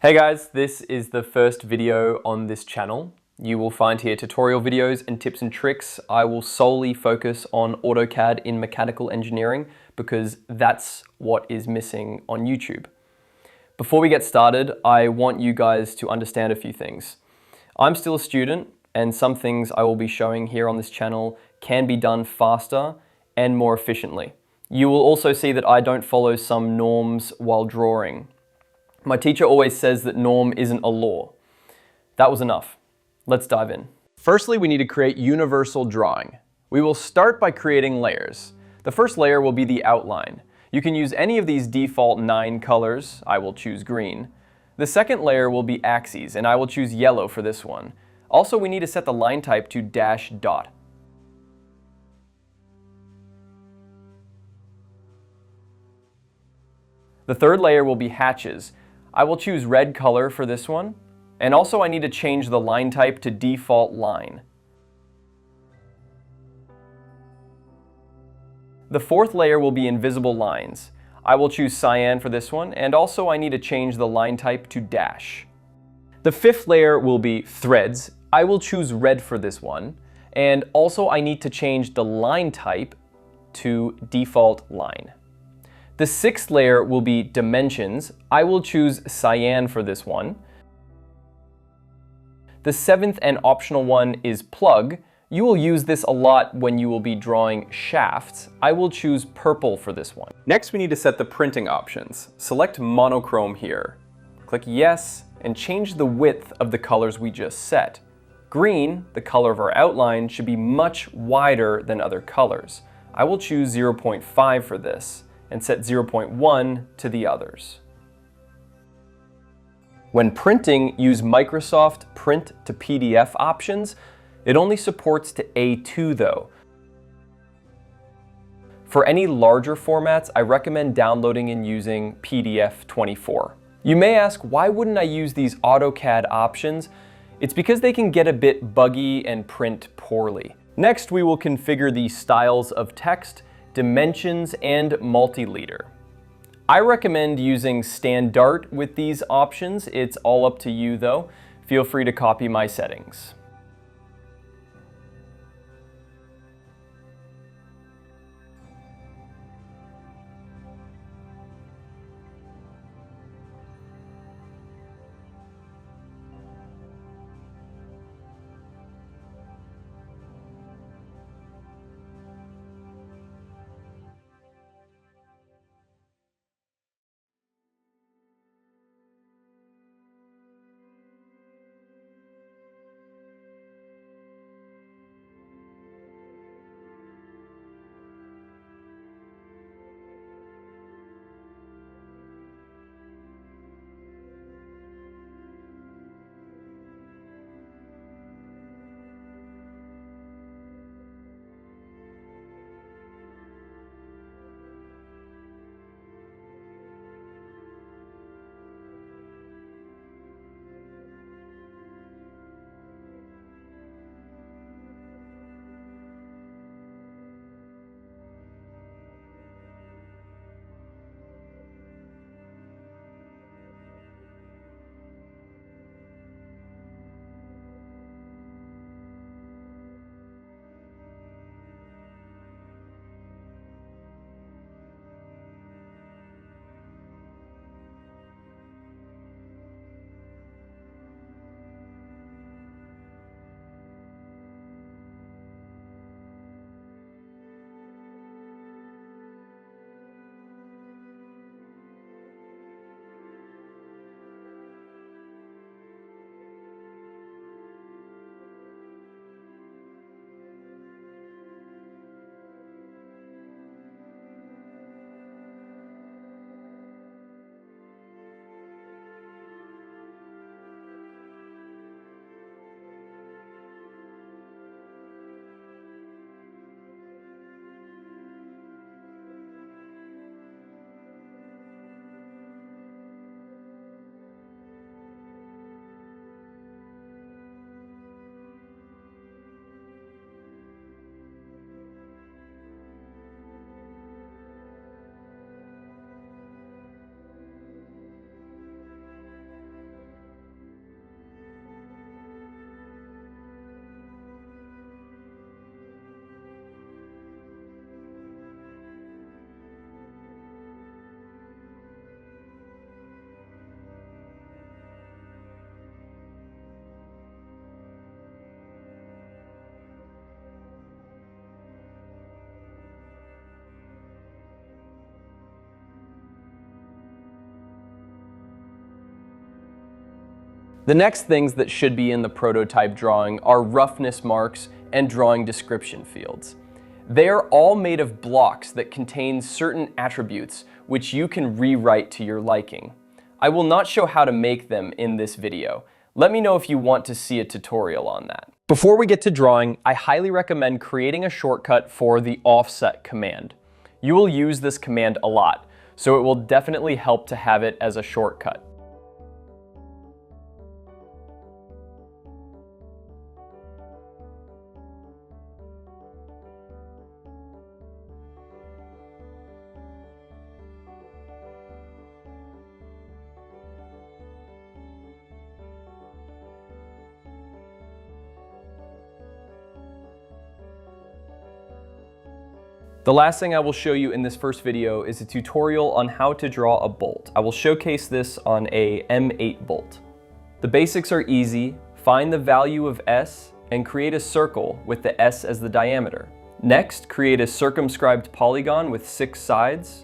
Hey guys, this is the first video on this channel. You will find here tutorial videos and tips and tricks. I will solely focus on AutoCAD in mechanical engineering because that's what is missing on YouTube. Before we get started, I want you guys to understand a few things. I'm still a student, and some things I will be showing here on this channel can be done faster and more efficiently. You will also see that I don't follow some norms while drawing. My teacher always says that norm isn't a law. That was enough. Let's dive in. Firstly, we need to create universal drawing. We will start by creating layers. The first layer will be the outline. You can use any of these default 9 colors. I will choose green. The second layer will be axes, and I will choose yellow for this one. Also, we need to set the line type to -dot. The third layer will be hatches. I will choose red color for this one, and also I need to change the line type to default line. The fourth layer will be invisible lines. I will choose cyan for this one, and also I need to change the line type to dash. The fifth layer will be threads. I will choose red for this one, and also I need to change the line type to default line. The sixth layer will be dimensions. I will choose cyan for this one. The seventh and optional one is plug. You will use this a lot when you will be drawing shafts. I will choose purple for this one. Next, we need to set the printing options. Select monochrome here. Click yes, and change the width of the colors we just set. Green, the color of our outline, should be much wider than other colors. I will choose 0.5 for this, and set 0.1 to the others. When printing, use Microsoft Print to PDF options. It only supports to A2 though. For any larger formats, I recommend downloading and using PDF 24. You may ask, why wouldn't I use these AutoCAD options? It's because they can get a bit buggy and print poorly. Next, we will configure the styles of text, dimensions, and Multileader. I recommend using Standard with these options. It's all up to you though. Feel free to copy my settings. The next things that should be in the prototype drawing are roughness marks and drawing description fields. They are all made of blocks that contain certain attributes which you can rewrite to your liking. I will not show how to make them in this video. Let me know if you want to see a tutorial on that. Before we get to drawing, I highly recommend creating a shortcut for the offset command. You will use this command a lot, so it will definitely help to have it as a shortcut. The last thing I will show you in this first video is a tutorial on how to draw a bolt. I will showcase this on a M8 bolt. The basics are easy. Find the value of S and create a circle with the S as the diameter. Next, create a circumscribed polygon with 6 sides.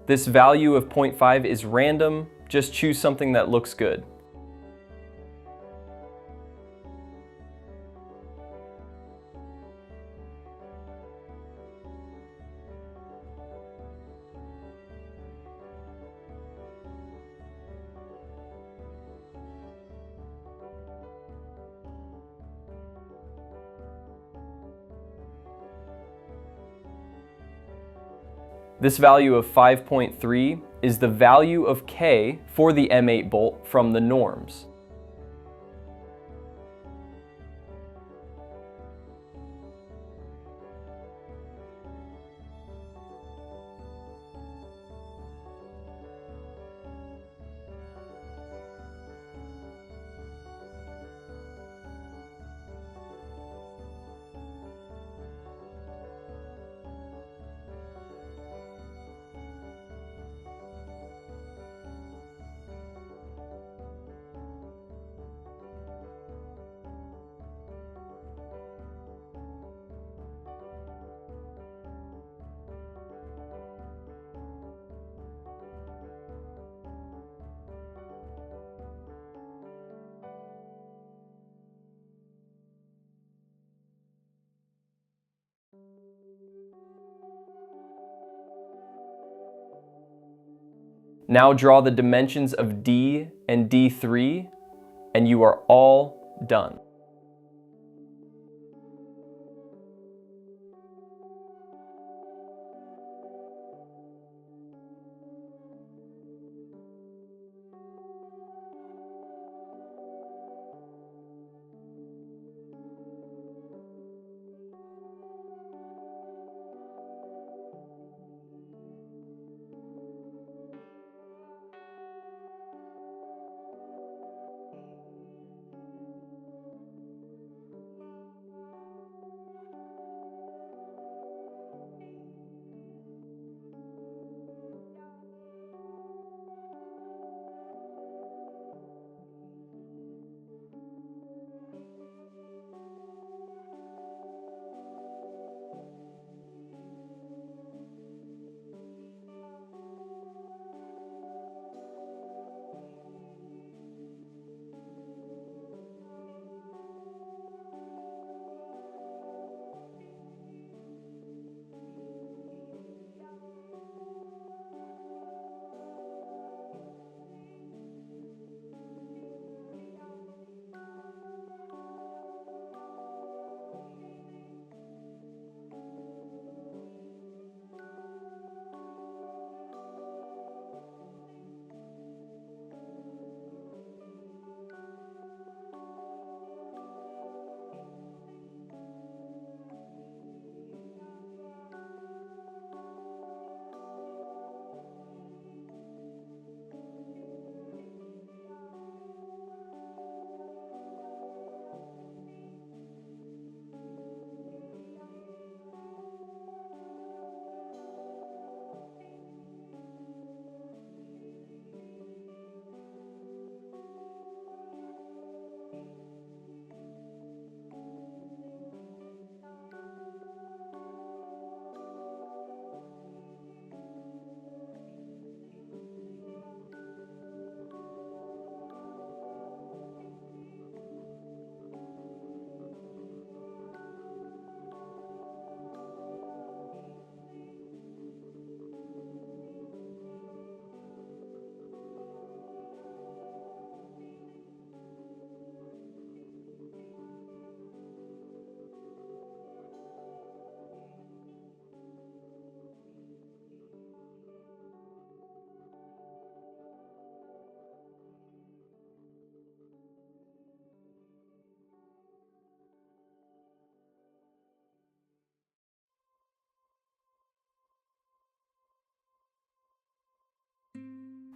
This value of 0.5 is random, just choose something that looks good. This value of 5.3 is the value of K for the M8 bolt from the norms. Now draw the dimensions of D and D3, and you are all done.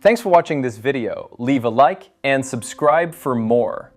Thanks for watching this video. Leave a like and subscribe for more.